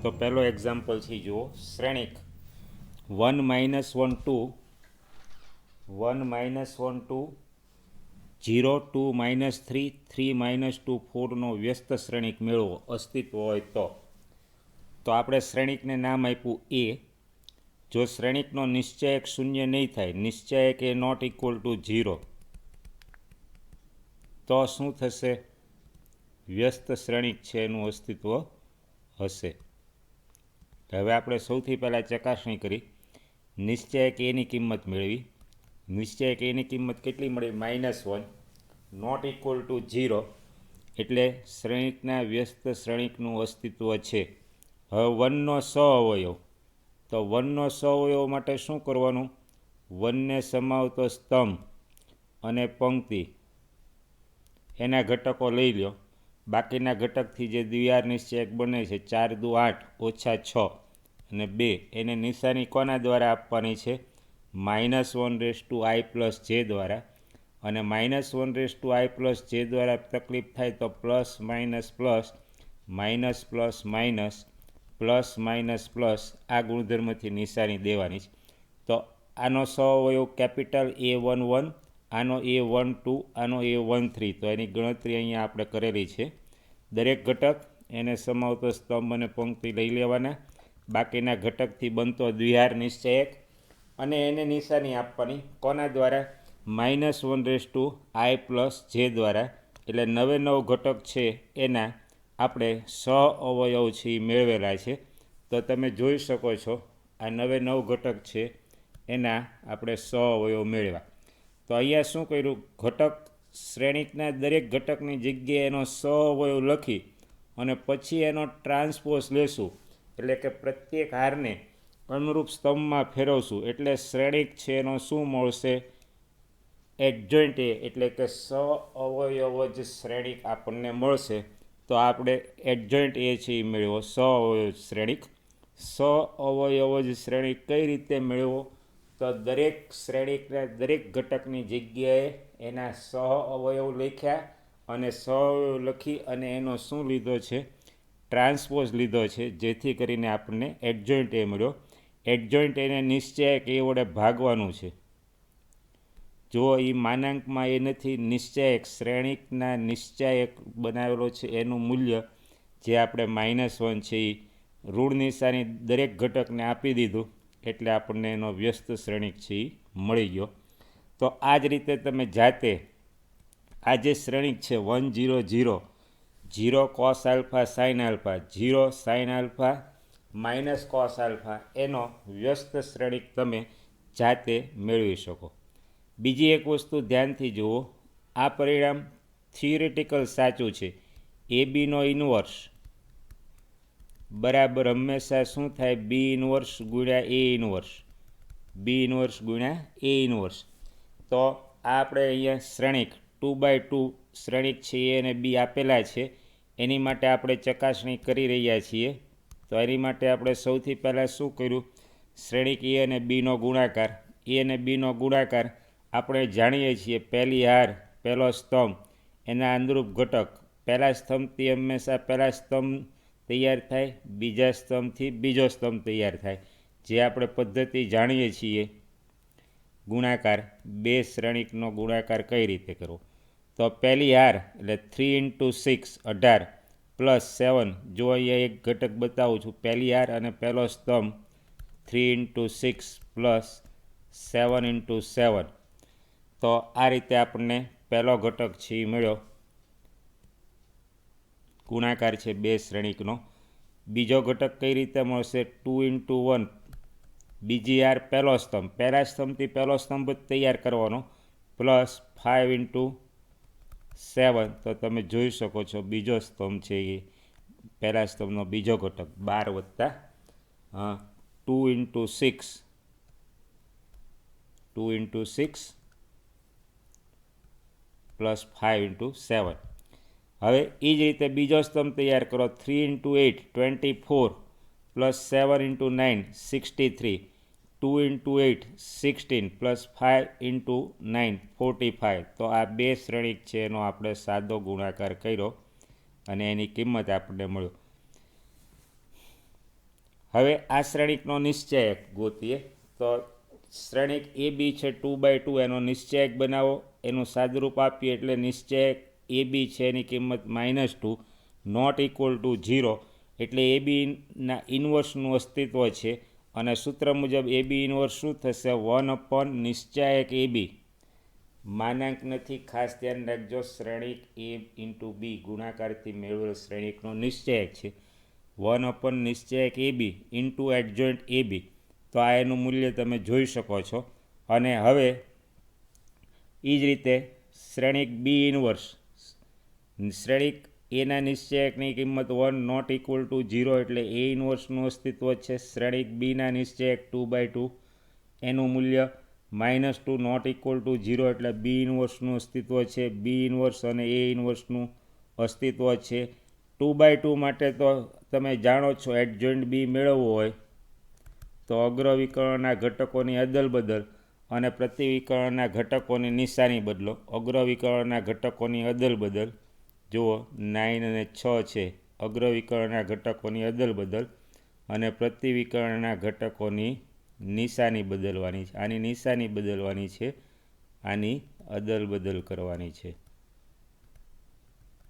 તો પહેલો એક્ઝામ્પલ છે જુઓ, શ્રેણિક 1 -1 2 1 -1 2 0 2 -3 3 -2 4 નો વ્યસ્ત શ્રેણિક મેળવો અસ્તિત્વ હોય તો આપણે શ્રેણિકને નામ આપ્યું એ. જો શ્રેણિકનો નિશ્ચયક શૂન્ય નહીં થાય, નિશ્ચયક એ નોટ ઇક્વલ ટુ 0, તો શું થશે? વ્યસ્ત શ્રેણિક છે એનું અસ્તિત્વ હશે. હવે આપણે સૌથી પહેલાં ચકાસણી કરી, નિશ્ચયક એની કિંમત મેળવી. નિશ્ચયક એની કિંમત કેટલી મળી? -1, નોટ ઇક્વલ ટુ 0, એટલે શ્રેણિકના વ્યસ્ત શ્રેણિકનું અસ્તિત્વ છે. હવે 1નો સહઅવયવ, તો 1નો સહઅવયવ માટે શું કરવાનું? 1ને સમાવતો સ્તંભ અને પંક્તિ એના ઘટકો લઈ લો. બાકીના ઘટકથી જે દ્વિઆર નિશ્ચયક બને છે 4 દુ 8 ઓછા 6 અને 2, એને નિશાની કોના દ્વારા આપવાની છે? -1/i+j દ્વારા. અને -1/i+j દ્વારા તકલીફ થાય તો plus minus plus minus plus minus plus minus plus આ ગુણધર્મથી નિશાની દેવાની છે. તો આનો સહઅવયવ કેપિટલ A11, આનો A12, આનો A13, તો એની ગણતરી અહીંયા આપણે કરેલી છે. દરેક ઘટક એને સમાવતો સ્તંભ અને પંક્તિ લઈ લેવાના, બાકીના ઘટકથી બનતો દ્વિહાર નિશ્ચયક અને એને નિશાની આપવાની કોના દ્વારા? -1/i+j દ્વારા. એટલે 9 ઘટક છે એના આપણે સહઅવયવ છે એ મેળવેલા છે. તો તમે જોઈ શકો છો આ 9 ઘટક છે એના આપણે સહઅવયવ મેળવ્યા. તો અહીંયા શું કર્યું? ઘટક શ્રેણિકના દરેક ઘટકની જગ્યાએ એનો સહઅવયવ લખી અને પછી એનો ટ્રાન્સપોઝ લેશું, એટલે કે પ્રત્યેક હારને અનુરૂપ સ્તંભમાં ફેરવશું, એટલે શ્રેણિક છે એનો શું મળશે? એડજોઇન્ટ એ, એટલે કે સહઅવયવ જ શ્રેણિક આપણને મળશે. તો આપણે એડજોઇન્ટ એ છે એ મેળવો સહઅવયવ શ્રેણિક. સહઅવયવ જ શ્રેણિક કઈ રીતે મેળવો? તો દરેક શ્રેણિકના દરેક ઘટકની જગ્યાએ એના સહઅવયવ લખ્યા અને સહઅવયવ લખી અને એનો શું લીધો છે? ટ્રાન્સપોઝ લીધો છે, જેથી કરીને આપણને એડજોઇન્ટ એ મળ્યો. એડજોઇન્ટ એને નિશ્ચયક એ વડે ભાગવાનું છે. જો એ માનાંકમાં એ નથી, નિશ્ચયક શ્રેણિકના નિશ્ચયક બનાવેલો છે એનું મૂલ્ય જે આપણે -1 છે એ ઋણ નિશાની દરેક ઘટકને આપી દીધું, એટલે આપણને એનો વ્યસ્ત શ્રેણિક છે એ મળી ગયો. તો આ જ રીતે તમે જાતે આ જે શ્રેણિક છે 1 0 0 0 cos alpha sin alpha 0 sin alpha -cos alpha એનો વ્યસ્ત શ્રેણિક તમે જાતે મેળવી શકો. બીજી એક વસ્તુ ધ્યાનથી જુઓ, આ પરિણામ થિયરિટિકલ સાચું છે. AB નો ઇન્વર્સ બરાબર હંમેશા શું થાય? B ઇન્વર્સ ગુણ્યા A ઇન્વર્સ, B ઇન્વર્સ ગુણ્યા A ઇન્વર્સ. તો આ આપણે અહીંયા શ્રેણિક 2/2 શ્રેણિક છે એ અને B આપેલા છે, એની માટે આપણે ચકાસણી કરી રહ્યા છીએ. તો એની માટે આપણે સૌથી પહેલાં શું કર્યું? શ્રેણિક A અને Bનો ગુણાકાર. A અને Bનો ગુણાકાર આપણે જાણીએ છીએ, પહેલી હાર પહેલો સ્તંભ એના અનુરૂપ ઘટક, પહેલા સ્તંભથી હંમેશા પહેલા સ્તંભ તૈયાર થાય, બીજા સ્તંભથી બીજો સ્તંભ તૈયાર થાય, જે આપણે પદ્ધતિ જાણીએ છીએ. ગુણાકાર, બે શ્રેણિકનો ગુણાકાર કઈ રીતે કરવો? તો પહેલી હાર એટલે 3 × 6 18 +7. જો અહીંયા એક ઘટક બતાવું છું, પહેલી હાર અને પહેલો સ્તંભ 3 × 6 +7 × 7. તો આ રીતે આપણને પહેલો ઘટક છે એ મળ્યો, ગુણાકાર છે બે શ્રેણિકનો. બીજો ઘટક કઈ રીતે મળશે? 2 × 1, બીજી હાર પહેલો સ્તંભ, પહેલા સ્તંભથી પહેલો સ્તંભ જ તૈયાર કરવાનો, +5 × 7. તો તમે જોઈ શકો છો બીજો સ્તંભ છે એ પહેલા સ્તંભનો બીજો ઘટક 12 + 2 × 6 2 × 6 +5 × 7. હવે એ જ રીતે બીજો સ્તંભ તૈયાર કરો, 3 × 8 24 +7 × 9 63 2 × 8 16 +5 × 9 45. તો આ બે શ્રેણિક છે એનો આપણે સાદો ગુણાકાર કર્યો અને એની કિંમત આપણને મળ્યો. હવે આ શ્રેણિકનો નિશ્ચયક ગોતીએ તો શ્રેણિક એ બી છે 2/2, એનો નિશ્ચયક બનાવો, એનું સાદુરૂપ આપીએ એટલે નિશ્ચયક એ બી છે એની કિંમત -2 નોટ ઇક્વલ ટુ 0, એટલે એ બીના ઇન્વર્સનું અસ્તિત્વ છે અને સૂત્ર મુજબ એ બી ઇન્વર્સ શું થશે? 1 નિશ્ચયક એ બી, માનાંક નથી, ખાસ ધ્યાન રાખજો, શ્રેણિક એ ઇન્ટુ બી ગુણાકારથી મેળવેલ શ્રેણિકનો નિશ્ચયક છે. 1 નિશ્ચયક એ બી ઇન્ટુ એડજોઇન્ટ એ બી, તો આ એનું મૂલ્ય તમે જોઈ શકો છો. અને હવે એ જ રીતે શ્રેણિક બી ઇન્વર્સ, શ્રેણિક એના નિશ્ચયકની કિંમત 1 નોટ ઇક્વલ ટુ 0, એટલે એ ઇન્વર્સનું અસ્તિત્વ છે. શ્રેણિક બીના નિશ્ચયક 2/2, એનું મૂલ્ય -2 નોટ ઇક્વલ ટુ 0, એટલે બી ઇન્વર્સનું અસ્તિત્વ છે. બી ઇન્વર્સ અને એ ઇન્વર્સનું અસ્તિત્વ છે. 2/2 માટે તો તમે જાણો છો, એડજોઇન્ટ બી મેળવવો હોય તો અગ્રવિકર્ણના ઘટકોની અદલબદલ અને પ્રતિવિકર્ણના ઘટકોની નિશાની બદલો. અગ્રવિકર્ણના ઘટકોની અદલબદલ જુઓ 9 અને 6 છે, અગ્રવિકર્ણના ઘટકોની અદલબદલ અને પ્રતિવિકર્ણના ઘટકોની નિશાની બદલવાની છે. આની નિશાની બદલવાની છે, આની અદલબદલ કરવાની છે,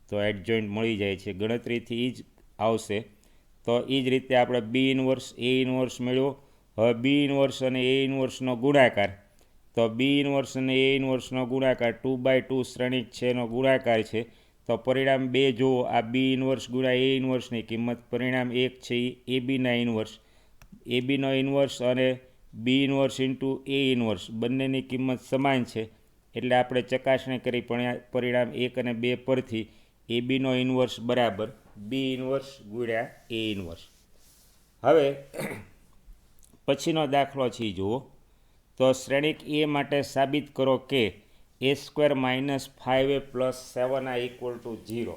તો એડજોઇન્ટ મળી જાય છે. ગણતરીથી એ જ આવશે. તો એ જ રીતે આપણે બી ઇન્વર્સ એ ઇન્વર્સ મેળવો. હવે બી ઇન્વર્સ અને એ ઇન્વર્સનો ગુણાકાર, તો બી ઇન્વર્સ અને એ ઇન્વર્સનો ગુણાકાર 2/2 શ્રેણિક છે એનો ગુણાકાર છે. તો પરિણામ 2 જુઓ, આ બી ઇન્વર્સ ગુણ્યા એ ઇન્વર્સની કિંમત, પરિણામ 1 છે એ બીના ઇન્વર્સ, એ બીનો ઇન્વર્સ અને બી ઇન્વર્સ ઇન્ટુ એ ઇન્વર્સ બંનેની કિંમત સમાન છે, એટલે આપણે ચકાસણી કરી પરિણામ 1 અને 2 પરથી એ બીનો ઇન્વર્સ બરાબર બી ઇન્વર્સ ગુણ્યા એ ઇન્વર્સ. હવે પછીનો દાખલો છે જુઓ, તો શ્રેણિક એ માટે સાબિત કરો કે a² - 5a + 7i = 0.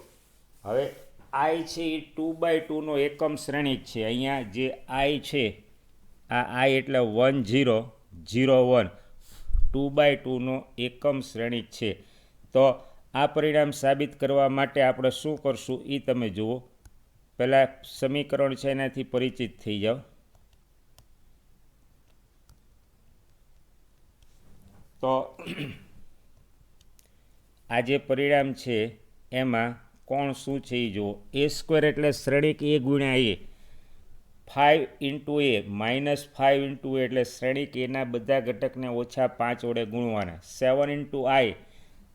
હવે આઈ છે એ 2/2નો એકમ શ્રેણિક છે. અહીંયા જે આઈ છે, આ આઈ એટલે 1 0 0 1, 2/2નો એકમ શ્રેણિક છે. તો આ પરિણામ સાબિત કરવા માટે આપણે શું કરશું એ તમે જુઓ. પહેલાં સમીકરણ છે એનાથી પરિચિત થઈ જાઓ. તો આ જે પરિણામ છે એમાં કોણ શું છે એ જુઓ. a² એટલે શ્રેણિક એ ગુણ્યા એ, 5 ઇન્ટુ એ -5 ઇન્ટુ એ એટલે શ્રેણિક એના બધા ઘટકને -5 વડે ગુણવાના. 7 ઇન્ટુ આઈ,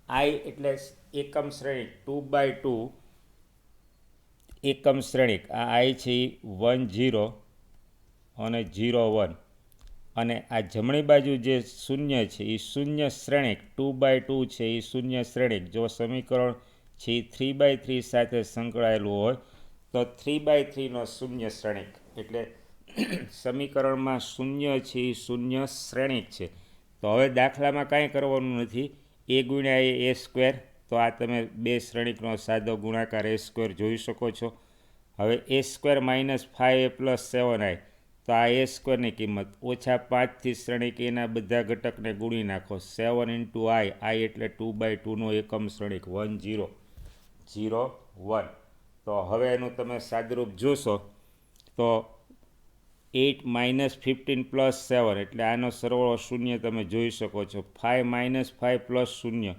આઈ એટલે એકમ શ્રેણિક 2/2 એકમ શ્રેણિક, આ આઈ છે 1 0 અને 0 1, અને આ જમણી બાજુ જે શૂન્ય છે એ શૂન્ય શ્રેણિક 2/2 છે એ શૂન્ય શ્રેણિક. જો સમીકરણ છે 3/3 સાથે સંકળાયેલું હોય તો 3/3નો શૂન્ય શ્રેણિક, એટલે સમીકરણમાં શૂન્ય છે એ શૂન્ય શ્રેણિક છે. તો હવે દાખલામાં કાંઈ કરવાનું નથી, એ ગુણ્યા a², તો આ તમે બે શ્રેણિકનો સાદો ગુણાકાર a² જોઈ શકો છો. હવે a² - 5a + 7i, તો આ a²ની કિંમત -5થી શ્રેણિક એના બધા ઘટકને ગુણી નાખો. 7 ઇન્ટુ આઈ, આઈ એટલે 2/2નો એકમ શ્રેણિક 1 0 0 1. તો હવે એનું તમે સાદુરૂપ જોશો તો 8 - 15 + 7, એટલે આનો સરવાળો શૂન્ય તમે જોઈ શકો છો. 5 - 5 + 0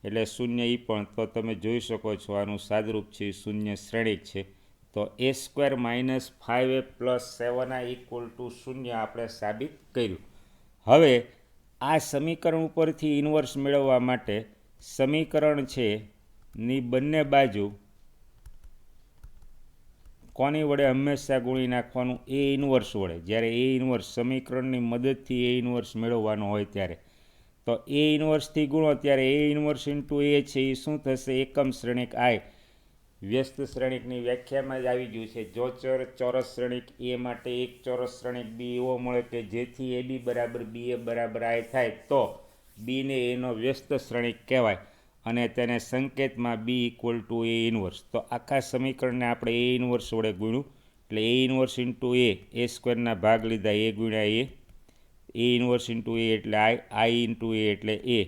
એટલે શૂન્ય એ પણ, તો તમે જોઈ શકો છો આનું સાદુરૂપ છે એ શૂન્ય શ્રેણિક છે. તો a² - 5a + 7i = 0 આપણે સાબિત કર્યું. હવે આ સમીકરણ ઉપરથી ઇન્વર્સ મેળવવા માટે સમીકરણ છે ની બંને બાજુ કોની વડે હંમેશા ગુણી નાખવાનું? એ ઇન્વર્સ વડે. જ્યારે એ ઇન્વર્સ સમીકરણની મદદથી એ ઇન્વર્સ મેળવવાનો હોય ત્યારે, તો એ ઇન્વર્સથી ગુણો ત્યારે એ ઇન્વર્સ ઇન્ટુ એ છે એ શું થશે? એકમ શ્રેણિક આઈ. વ્યસ્ત શ્રેણિકની વ્યાખ્યામાં જ આવી ગયું છે. જો ચોરસ શ્રેણિક એ માટે એક ચોરસ શ્રેણિક બી એવો મળે કે જેથી એ બી બરાબર બી એ બરાબર આઈ થાય, તો બીને એનો વ્યસ્ત શ્રેણિક કહેવાય અને તેને સંકેતમાં બી = એ ઇન્વર્સ. તો આખા સમીકરણને આપણે એ ઇન્વર્સ વડે ગુણ્યું, એટલે એ ઇન્વર્સ ઇન્ટુ a² ના ભાગ લીધા, એ ગુણ્યા એ ઇન્વર્સ ઇન્ટુ એ એટલે આઈ ઇન્ટુ એ એટલે એ.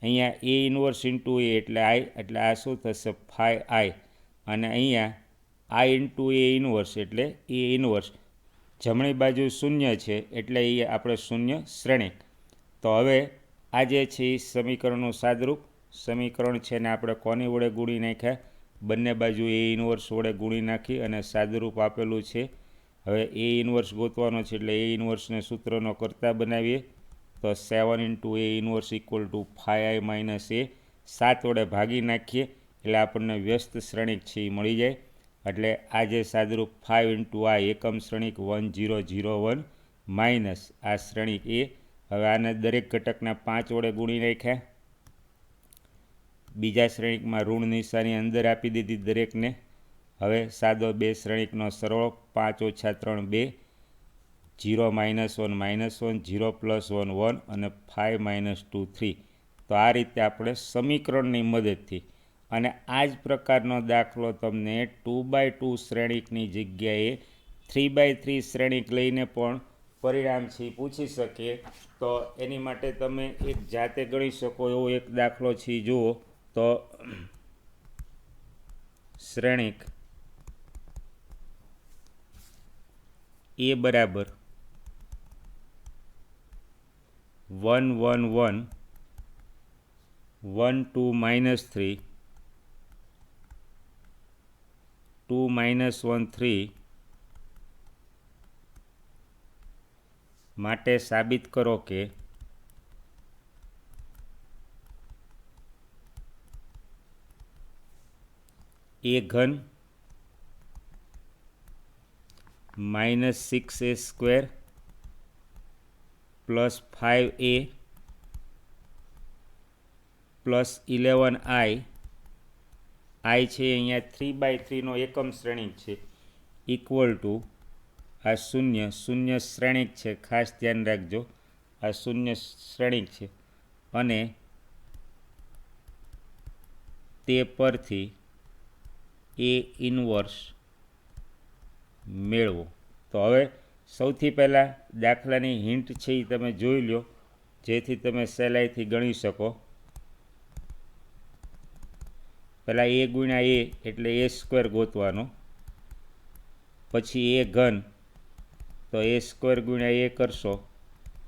અહીંયા એ ઇન્વર્સ ઇન્ટુ એ એટલે આઈ, એટલે આ શું થશે? 5i, અને અહીંયા આઈ ઇન્ટુ એ ઇન્વર્સ એટલે એ ઇન્વર્સ જમણી બાજુ શૂન્ય છે એટલે એ આપણે શૂન્ય શ્રેણિક. તો હવે આ જે છે એ સમીકરણનું સાદરૂપ સમીકરણ છે ને આપણે કોની વડે ગુણી નાખ્યા, બંને બાજુ એ ઇન્વર્સ વડે ગુણી નાખી અને સાદરૂપ આપેલું છે. હવે એ ઇન્વર્સ ગોતવાનો છે એટલે એ ઇન્વર્સને સૂત્રનો કરતા બનાવીએ. તો 7 into A inverse equal to 5i minus A, 7 વડે ભાગી નાખીએ એટલે આપણને વ્યસ્ત શ્રેણિક છે એ મળી જાય. એટલે આ જે સાદરૂપ 5 ઇન્ટુ આ એકમ શ્રેણિક 1001 માઇનસ આ શ્રેણિક એ. હવે આને દરેક ઘટકના 5 વડે ગુણી નાખ્યા. બીજા શ્રેણિકમાં ઋણ નિશાની અંદર આપી દીધી દરેકને. હવે સાદો બે શ્રેણિકનો સરવાળો 5 ઓછા 3 2, 0 -1 -1, 0 + 1 1 અને 5 -2 3. તો આ રીતે આપણે સમીકરણની મદદથી, અને આ જ પ્રકારનો દાખલો તમને 2x2 શ્રેણિકની જગ્યાએ 3x3 શ્રેણિક લઈને પણ પરિણામ છે પૂછી શકીએ. તો એની માટે તમે એક જાતે ગણી શકો એવો એક દાખલો છે જુઓ. તો શ્રેણિક એ બરાબર 1 1 1 1 2 -3 2 -1 3 માટે સાબિત કરો કે એ ઘન -6a² + 5a + 11i, i છે અહીંયા 3x3નો એકમ શ્રેણિક છે, ઇક્વલ ટુ આ શૂન્ય શૂન્ય શ્રેણિક છે, ખાસ ધ્યાન રાખજો આ શૂન્ય શ્રેણિક છે, અને તે પરથી એ ઇન્વર્સ મેળવો. તો હવે સૌથી પહેલાં દાખલાની હિન્ટ છે એ તમે જોઈ લો જેથી તમે સહેલાઈથી ગણી શકો. પહેલાં એ ગુણ્યા એ એટલે a² ગોતવાનો, પછી એ ઘન તો a² ગુણ્યા એ કરશો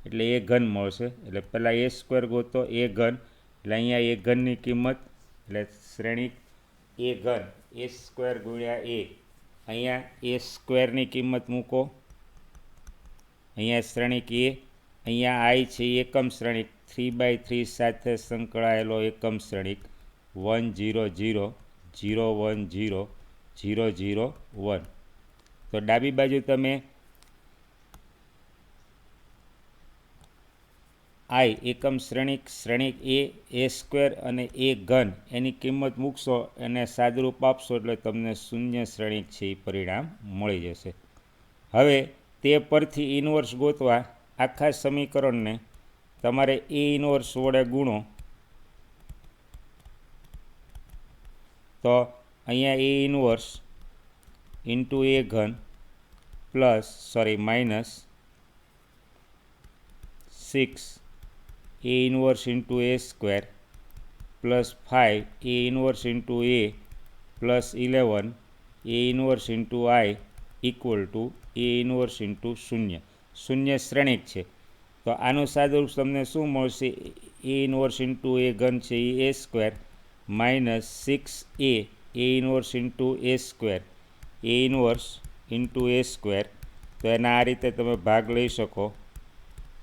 એટલે એ ઘન મળશે. એટલે પહેલાં a² ગોતો એ ઘન, એટલે અહીંયા એ ઘનની કિંમત એટલે શ્રેણિક એ ઘન a² ગુણ્યા એ, અહીંયા a² કિંમત મૂકો, અહીંયા શ્રેણિક એ, અહીંયા i છે એકમ શ્રેણિક 3x3 સાથે સંકળાયેલો એકમ શ્રેણિક 1 0 0 0 1 0 0 0 1. તો ડાબી બાજુ તમે i એકમ શ્રેણિક શ્રેણિક a² અને એ ઘન એની કિંમત મૂકશો અને સાદરૂપ આપશો એટલે તમને શૂન્ય શ્રેણિક છે એ પરિણામ મળી જશે. હવે તે પરથી ઇન્વર્સ ગોતવા આખા સમીકરણને તમારે એ ઇન્વર્સ વડે ગુણો. તો અહીંયા એ ઇન્વર્સ ઇન્ટુ એ ઘન -6 A inverse into a² + 5 A inverse into A + 11 A inverse into i equal to A inverse into શૂન્ય. શૂન્ય શ્રેણિક છે તો આનું સાદુરૂપ તમને શું મળશે? એ ઇન્વર્સ ઇન્ટુ એ ઘન છે એ a² -6a એ ઇન્વર્સ ઇન્ટુ a², એ ઇન્વર્સ ઇન્ટુ a². તો એના આ રીતે તમે ભાગ લઈ શકો.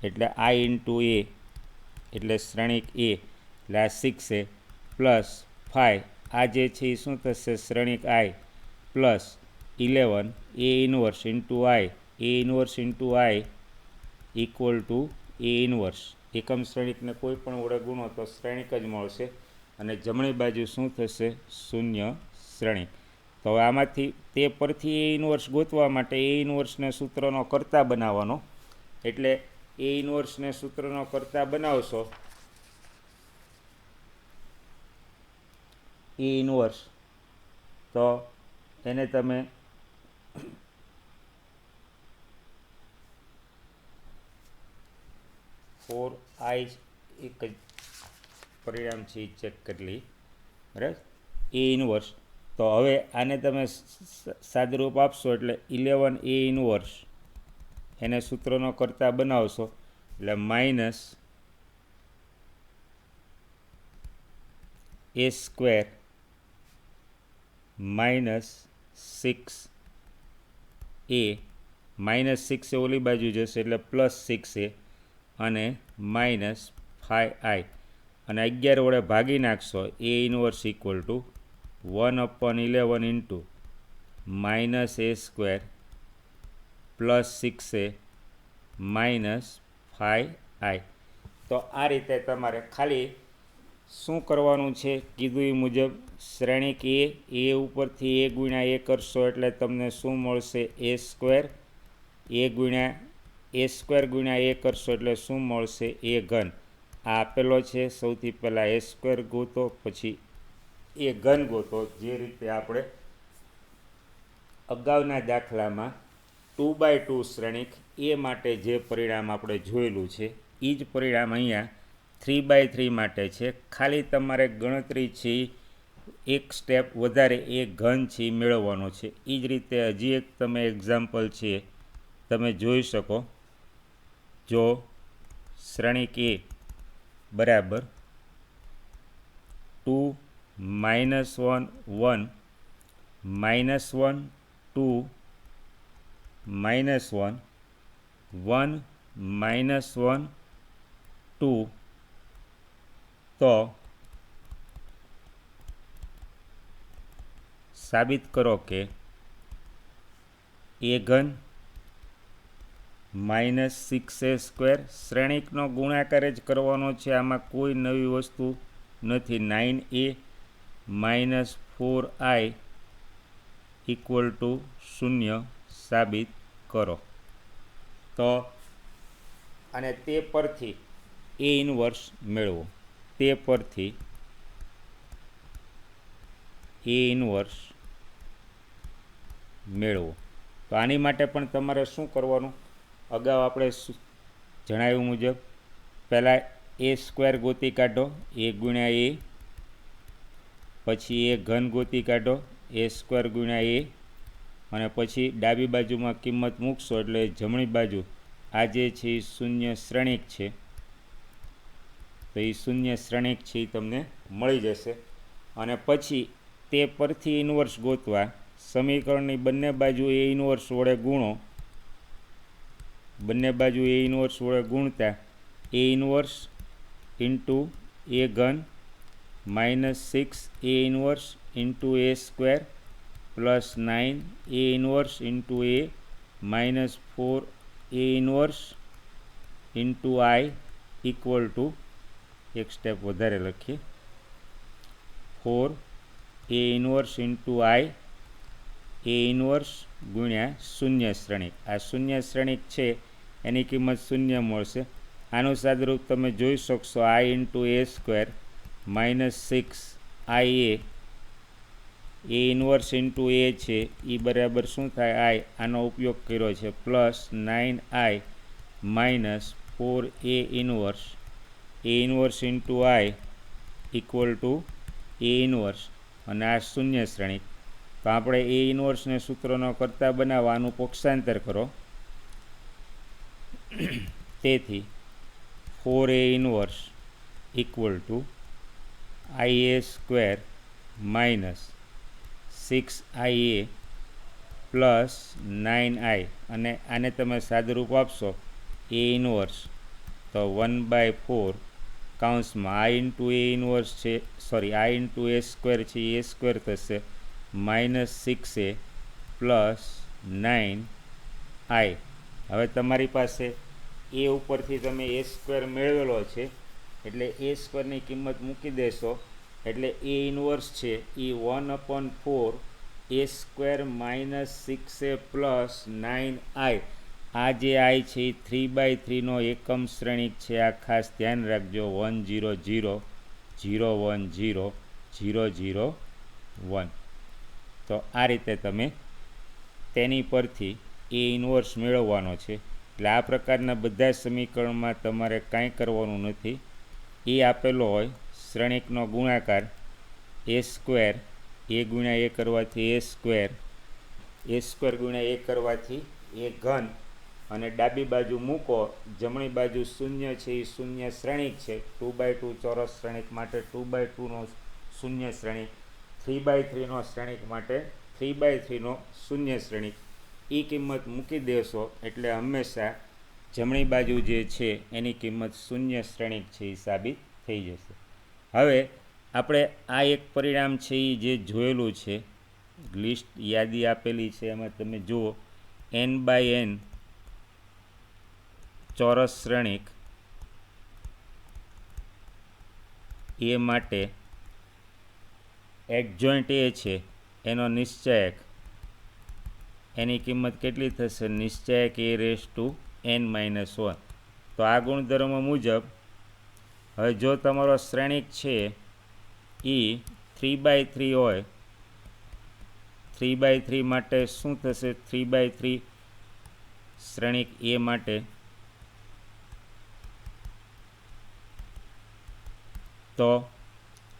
એટલે i ઇન્ટુ એ એટલે શ્રેણિક એ એટલે આ 6a + 5 આ જે છે એ શું થશે શ્રેણિક i + 11 A inverse into i, A inverse into i equal to A inverse. એકમ શ્રેણિકને કોઈ પણ વડે ગુણો તો શ્રેણિક જ મળશે, અને જમણી બાજુ શું થશે શૂન્ય શ્રેણિક. તો હવે આમાંથી તે પરથી એ ઇન્વર્સ ગોતવા માટે એ ઇન્વર્સને સૂત્રનો કરતા બનાવવાનો. એટલે એ ઇન્વર્સને સૂત્રનો કરતા બનાવશો એ ઇન્વર્સ, તો એને તમે i એક જ પરિણામ છે એ ચેક કરી લઈ, બરાબર. એ ઇન્વર્સ. તો હવે આને તમે સાદરૂપ આપશો એટલે 11 એ ઇન્વર્સ એને સૂત્રનો કરતા બનાવશો એટલે minus A square minus 6a minus 6 ઓલી બાજુ જશે એટલે પ્લસ 6a અને માઇનસ 5i અને 11 વડે ભાગી નાખશો A inverse equal to 1/11 into minus A square plus 6a minus 5i. તો આ રીતે તમારે ખાલી શું કરવાનું છે કીધું એ મુજબ શ્રેણિક એ ઉપરથી એ ગુણ્યા એ કરશો એટલે તમને શું મળશે એ સ્ક્વેર ગુણ્યા એ કરશો એટલે શું મળશે એ ઘન. આ આપેલો છે સૌથી પહેલાં એ સ્ક્વેર ગોતો પછી એ ઘન ગોતો જે રીતે આપણે અગાઉના દાખલામાં 2x2 શ્રેણિક એ માટે જે પરિણામ આપણે જોયેલું છે એ જ પરિણામ અહીંયા 3x3 માટે છે. ખાલી તમારે ગણતરી છે એક સ્ટેપ વધારે એ ઘન છે મેળવવાનો છે. એ જ રીતે હજી એક તમે એક્ઝામ્પલ છે તમે જોઈ શકો. જો શ્રેણિક એ બરાબર 2 -1 1 -1 2 -1 1 -1 2 તો સાબિત કરો કે એ ઘન -6a² શ્રેણિકનો ગુણાકાર જ કરવાનો છે. આમાં કોઈ નવી વસ્તુ નથી. 9a -4i ઇક્વલ ટુ 0 સાબિત કરો. તો અને તે પરથી એ ઇનવર્સ મેળવો. તે પરથી એ ઇનવર્સ મેળવો. તો આની માટે પણ તમારે શું કરવાનું? અગાઉ આપણે જણાવ્યું મુજબ પહેલાં એ સ્ક્વેર ગોતી કાઢો એ ગુણ્યા એ, પછી એ ઘન ગોતી કાઢો એ સ્ક્વેર ગુણ્યા એ, અને પછી ડાબી બાજુમાં કિંમત મૂકશો એટલે જમણી બાજુ આ જે છે એ શૂન્ય શ્રેણિક છે તો એ શૂન્ય શ્રેણિક છે એ તમને મળી જશે. અને પછી તે પરથી ઇનવર્સ ગોતવા સમીકરણની બંને બાજુ એ ઇનવર્સ વડે ગુણો. બંને બાજુ એ ઇનવર્સ વડે ગુણતા એ ઇનવર્સ ઇન્ટુ એ ઘન -6 A inverse into A square plus 9 A inverse into A -4 A inverse into I equal to એક સ્ટેપ વધારે લખીએ 4 A inverse into I A inverse ગુણ્યા શૂન્ય શ્રેણિક. આ શૂન્ય શ્રેણિક છે એની કિંમત શૂન્ય મળશે. આનું સાદુરૂપ તમે જોઈ શકશો I into A square -6 I A inverse into એ છે એ બરાબર શું થાય આઈ, આનો ઉપયોગ કર્યો છે plus 9i -4 A inverse into I equal to A inverse અને આ શૂન્ય શ્રેણિક. તો આપણે એ ઇનવર્સને સૂત્રનો કરતા બનાવવાનું પક્ષાંતર કરો. તેથી 4a inverse equal two ia square -6ia plus 9i અને આને તમે સાદુરૂપ આપશો એ ઇનવર્સ તો 1/4 કૌંસમાં આઈ ઇન્ટુ એ ઇનવર્સ છે આઈ ઇન્ટુ એ સ્ક્વેર છે એ સ્ક્વેર થશે -6a પ્લસ 9i. હવે તમારી પાસે એ ઉપરથી તમે એ સ્ક્વેર મેળવેલો છે એટલે એ સ્ક્વેરની કિંમત મૂકી દેશો એટલે એ ઇનવર્સ છે એ 1/4 એ સ્ક્વેર -6a પ્લસ 9i. આ જે આઈ છે એ 3/3નો એકમ શ્રેણિક છે. આ ખાસ ધ્યાન રાખજો 1 0 0 0 1 0 0 0 1. તો આ રીતે તમે તેની પરથી એ ઇનવર્સ મેળવવાનો છે. એટલે આ પ્રકારના બધા સમીકરણમાં તમારે કાંઈ કરવાનું નથી. એ આપેલો હોય શ્રેણિકનો ગુણાકાર એ સ્ક્વેર એ ગુણ્યા એ કરવાથી એ સ્ક્વેર ગુણ્યા એ કરવાથી એ ઘન અને ડાબી બાજુ મૂકો. જમણી બાજુ શૂન્ય છે એ શૂન્ય શ્રેણિક છે. 2x2 ચોરસ શ્રેણિક માટે 2x2નો શૂન્ય શ્રેણિક, 3x3નો શ્રેણિક માટે 3x3નો શૂન્ય શ્રેણિક. એ કિંમત મૂકી દેશો એટલે હંમેશા જમણી બાજુ જે છે એની કિંમત શૂન્ય શ્રેણિક છે એ સાબિત થઈ જશે. હવે આપણે આ એક પરિણામ છે એ જે જોયેલું છે, લિસ્ટ યાદી આપેલી છે એમાં તમે જુઓ n/n ચોરસ શ્રેણિક એ માટે એડજોઇન્ટ એ છે એનો નિશ્ચયક, એની કિંમત કેટલી થશે? નિશ્ચયક a⁻n-1. તો આ ગુણધર્મ મુજબ હવે જો તમારો શ્રેણિક છે એ 3x3 હોય, 3x3 માટે શું થશે? 3x3 શ્રેણિક એ માટે તો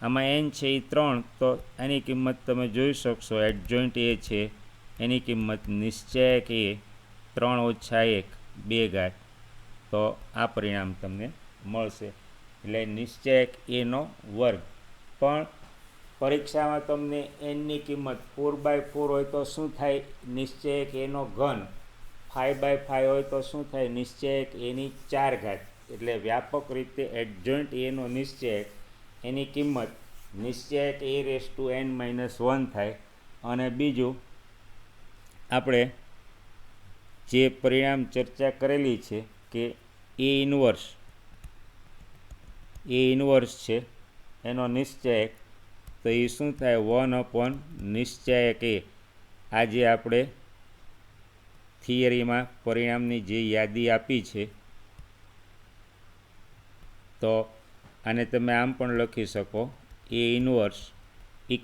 આમાં n છે એ 3, તો એની કિંમત તમે જોઈ શકશો. એડજોઇન્ટ એ છે એની કિંમત નિશ્ચયક એ 3 - 1 2 તો આ પરિણામ તમને મળશે. એટલે નિશ્ચયક એનો વર્ગ. પણ પરીક્ષામાં તમને એનની કિંમત 4x4 હોય તો શું થાય? નિશ્ચયક એનો ઘન. 5x5 હોય તો શું થાય? નિશ્ચયક એની 4 એટલે વ્યાપક રીતે એડજોઇન્ટ એનો નિશ્ચયક એની કિંમત નિશ્ચયક a⁻n-1 થાય. અને બીજું આપણે જે પરિણામ ચર્ચા કરેલી છે કે એ ઇન્વર્સ છે એનો નિશ્ચયક, તો એ શું થાય? 1/ નિશ્ચયક એ. આજે આપણે થિયરીમાં પરિણામની જે યાદી આપી છે, તો આને તમે આમ પણ લખી શકો એ ઇન્વર્સ = 1/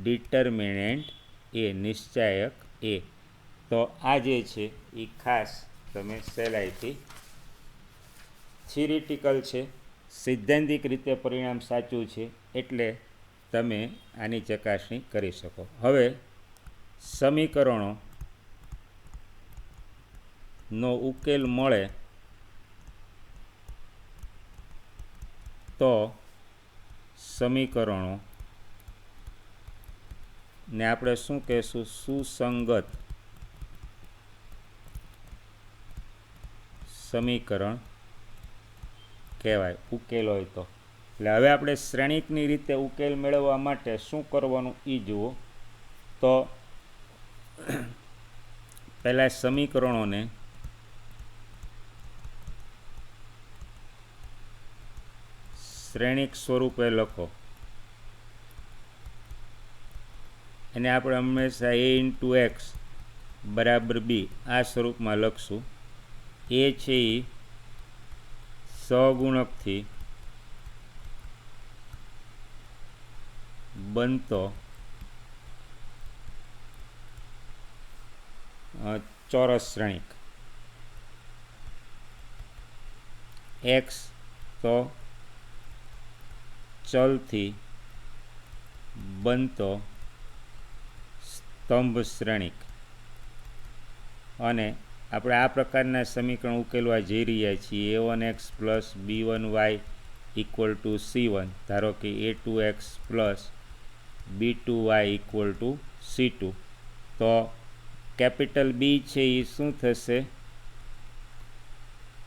ડિટર્મિનન્ટ એ, નિશ્ચયક એ. તો આ જે છે એ ખાસ તમે સહેલાઈથી, થિયરિટિકલ છે, સૈદ્ધાંતિક રીતે પરિણામ સાચું છે એટલે તમે આની ચકાસણી કરી શકો. હવે સમીકરણોનો ઉકેલ મળે તો સમીકરણો ને આપણે શું કહેશું? સુસંગત સમીકરણ કહેવાય ઉકેલ હોય તો. એટલે હવે આપણે શ્રેણિકની રીતે ઉકેલ મેળવવા માટે શું કરવાનું એ જુઓ. તો પહેલાં સમીકરણોને શ્રેણિક સ્વરૂપે લખો. એને આપણે હંમેશા a × x = b આ સ્વરૂપમાં લખશું. એ છે એ સહગુણકથી બનતો ચોરસ શ્રેણિક. x તો ચલથી બનતો સ્તંભ શ્રેણિક. અને આપણે આ પ્રકારના સમીકરણ ઉકેલવા જઈ રહ્યા છીએ. a1x + b1y = c1. ધારો કે a2x + b2y = c2. તો કેપિટલ B છે એ શું થશે?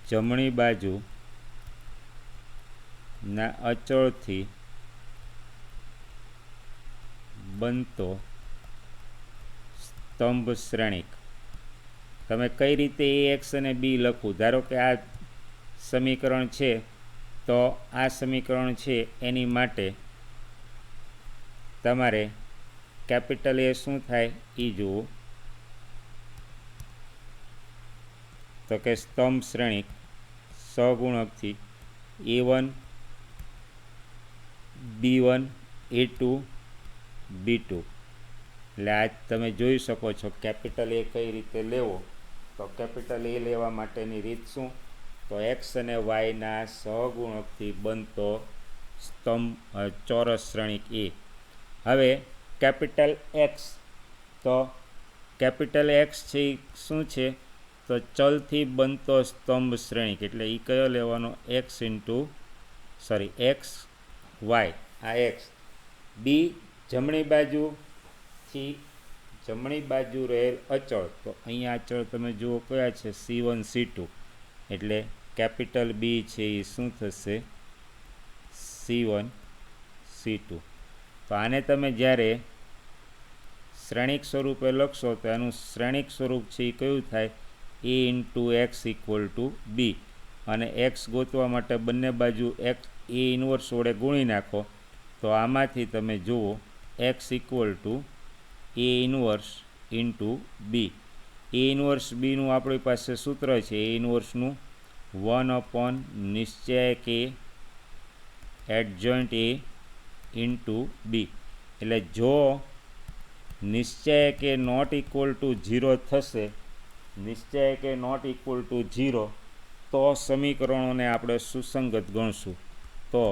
જમણી બાજુના અચળથી બનતો સ્તંભ શ્રેણિક. તમે કઈ રીતે ax અને b લખવું? ધારો કે આ સમીકરણ છે તો આ સમીકરણ છે એની માટે તમારે કેપિટલ A શું થાય એ જુઓ. તો કે સ્તંભ શ્રેણિક સહગુણકથી a1 b1 a2 b2. એટલે આ તમે જોઈ શકો છો કેપિટલ A કઈ રીતે લેવો. તો કેપિટલ A લેવા માટેની રીત શું? તો x અને yના સહગુણકથી બનતો ચોરસ શ્રેણિક એ. હવે કેપિટલ X તો કેપિટલ એક્સ છે એ શું છે તો ચલથી બનતો સ્તંભ શ્રેણિક, એટલે એ કયો લેવાનો એક્સ એક્સ વાય, આ એક્સ. બી જમણી બાજુ રહેલ અચળ, તો અહીંયા અચળ તમે જુઓ કયા છે C1 C2, એટલે કેપિટલ બી છે એ શું થશે C1 C2. તો આને તમે જ્યારે શ્રેણિક સ્વરૂપે લખશો તો એનું શ્રેણિક સ્વરૂપ છે એ કયું થાય A into X equal to B, અને એક્સ ગોતવા માટે બંને બાજુ એક્સ એ ઇન્વર્સ વડે ગુણી નાખો, તો આમાંથી તમે જુઓ X equal to A inverse into B. A inverse બીનું આપણી પાસે સૂત્ર છે એ ઇન્વર્સનું 1 નિશ્ચયક એ એડજોઇન્ટ એ ઇન્ટુ બી. એટલે જો નિશ્ચયક એ નોટ ઇક્વલ ટુ 0 થશે, નિશ્ચયક એ નોટ ઇક્વલ ટુ 0, તો સમીકરણોને આપણે સુસંગત ગણશું. તો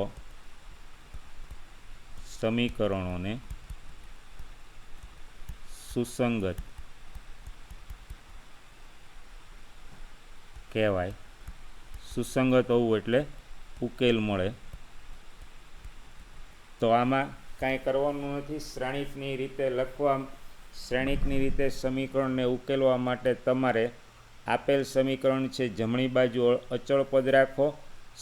સમીકરણોને સુસંગત કહેવાય. સુસંગત હોવું એટલે ઉકેલ મળે. તો આમાં કાંઈ કરવાનું નથી. શ્રેણિકની રીતે સમીકરણને ઉકેલવા માટે તમારે આપેલ સમીકરણ છે જમણી બાજુ અચળ પદ રાખો.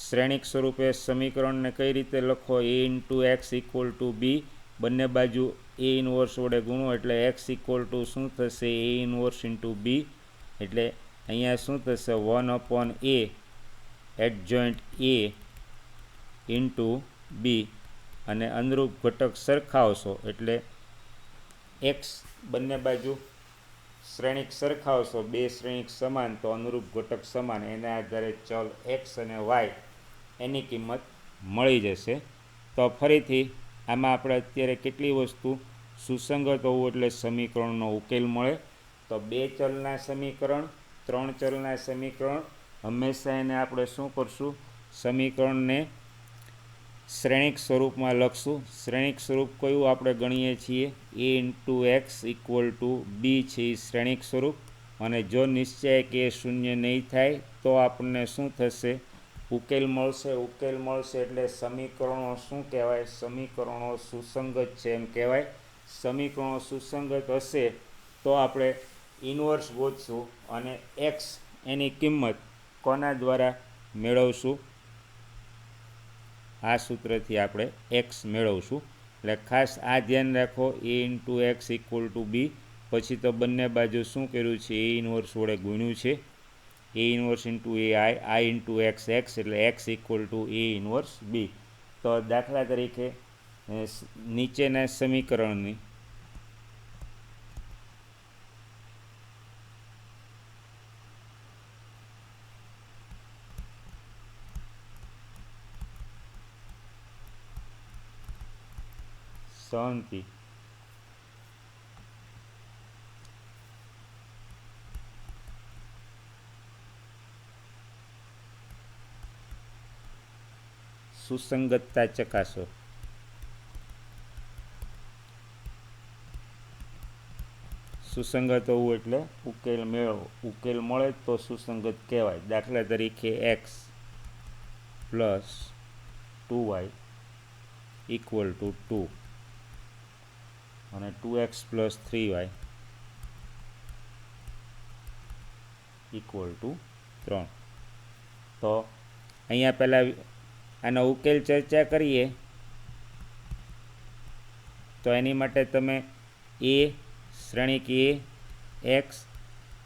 શ્રેણિક સ્વરૂપે સમીકરણને કઈ રીતે લખો એ ઇન્ટુ એક્સ ઇક્વલ ટુ બી, બંને બાજુ એ ઇન્વર્સ વડે ગુણો એટલે એક્સ ઇક્વલ ટુ શું થશે એ ઇન્વર્સ ઇન્ટુ બી. એટલે અહીંયા શું થશે 1 એડજોઇન્ટ એ ઇન્ટુ બી, અને અનુરૂપ ઘટક સરખાવશો એટલે એક્સ બંને બાજુ શ્રેણિક સરખાવશો, બે શ્રેણિક સમાન તો અનુરૂપ ઘટક સમાન, એના આધારે ચલ એક્સ અને વાય એની કિંમત મળી જશે. તો ફરીથી આમાં આપણે અત્યારે કેટલી વસ્તુ સુસંગત હોવું એટલે સમીકરણનો ઉકેલ મળે. તો 2 ચલના સમીકરણ, 3 ચલના સમીકરણ હંમેશા એને આપણે શું કરશું સમીકરણને શ્રેણિક સ્વરૂપમાં લખશું. શ્રેણિક સ્વરૂપ કયું આપણે ગણીએ છીએ એ ઇન્ટુ એક્સ ઇક્વલ ટુ બી છે એ શ્રેણિક સ્વરૂપ, અને જો નિશ્ચયક એ શૂન્ય નહીં થાય તો આપણને શું થશે ઉકેલ મળશે. ઉકેલ મળશે એટલે સમીકરણો શું કહેવાય સમીકરણો સુસંગત છે એમ કહેવાય. સમીકરણો સુસંગત હશે તો આપણે ઇન્વર્સ ગોતશું અને એક્સ એની કિંમત કોના દ્વારા મેળવશું, આ સૂત્રથી આપણે એક્સ મેળવશું. એટલે ખાસ આ ધ્યાન રાખો એ ઇન્ટુ એક્સ ઇક્વલ ટુ બી, પછી તો બંને બાજુ શું કર્યું છે એ ઇન્વર્સ વડે ગુણ્યું છે, A inverse into A I into X એટલે X equal to A inverse B. તો દાખલા તરીકે નીચેના સમીકરણની શાંતિ સુસંગતતા ચકાસો. સુસંગત હોવું એટલે ઉકેલ મેળવો, ઉકેલ મળે તો સુસંગત કહેવાય. દાખલા તરીકે x plus 2y equal to 2 અને 2x plus 3y equal to 3. તો અહીંયા પહેલાં આનો ઉકેલ ચર્ચા કરીએ. તો એની માટે તમે એ શ્રેણિક એ એક્સ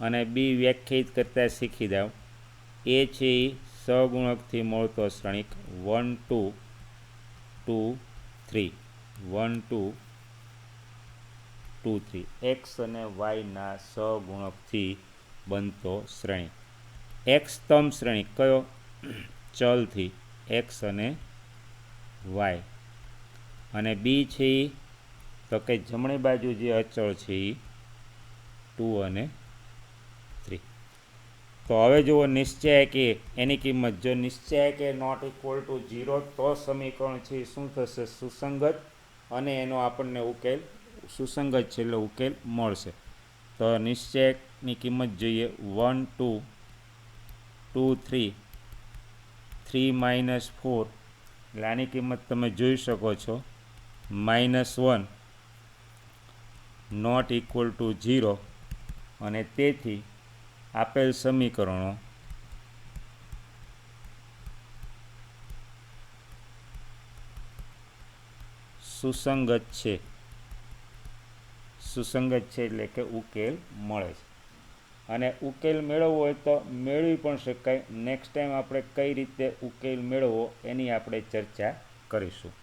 અને બી વ્યાખ્યાયિત કરતાં શીખી જાઓ. એ છે એ સહગુણકથી મળતો શ્રેણિક 1 2 2 3 1 2 2 3 એક્સ અને વાયના સહગુણકથી બનતો શ્રેણિક. એક્સ સ્તંભ શ્રેણિક કયો ચલથી એક્સ અને વાય, અને બી છે એ તો કે જમણી બાજુ જે અચળ છે એ 2 અને 3. તો હવે જુઓ નિશ્ચયક એ એની કિંમત, જો નિશ્ચયક એ નોટ ઇક્વલ ટુ 0 તો સમીકરણ છે એ શું થશે સુસંગત, અને એનો આપણને ઉકેલ સુસંગત છે એટલે ઉકેલ મળશે. તો તો નિશ્ચયકની કિંમત જોઈએ 1 2 2 3 3 -4 એટલે આની કિંમત તમે જોઈ શકો છો -1 નોટ ઇક્વલ ટુ 0 અને તેથી આપેલ સમીકરણો સુસંગત છે એટલે કે ઉકેલ મળે છે. અને ઉકેલ મેળવવો હોય તો મેળવી પણ શકાય. નેક્સ્ટ ટાઈમ આપણે કઈ રીતે ઉકેલ મેળવવો એની આપણે ચર્ચા કરીશું.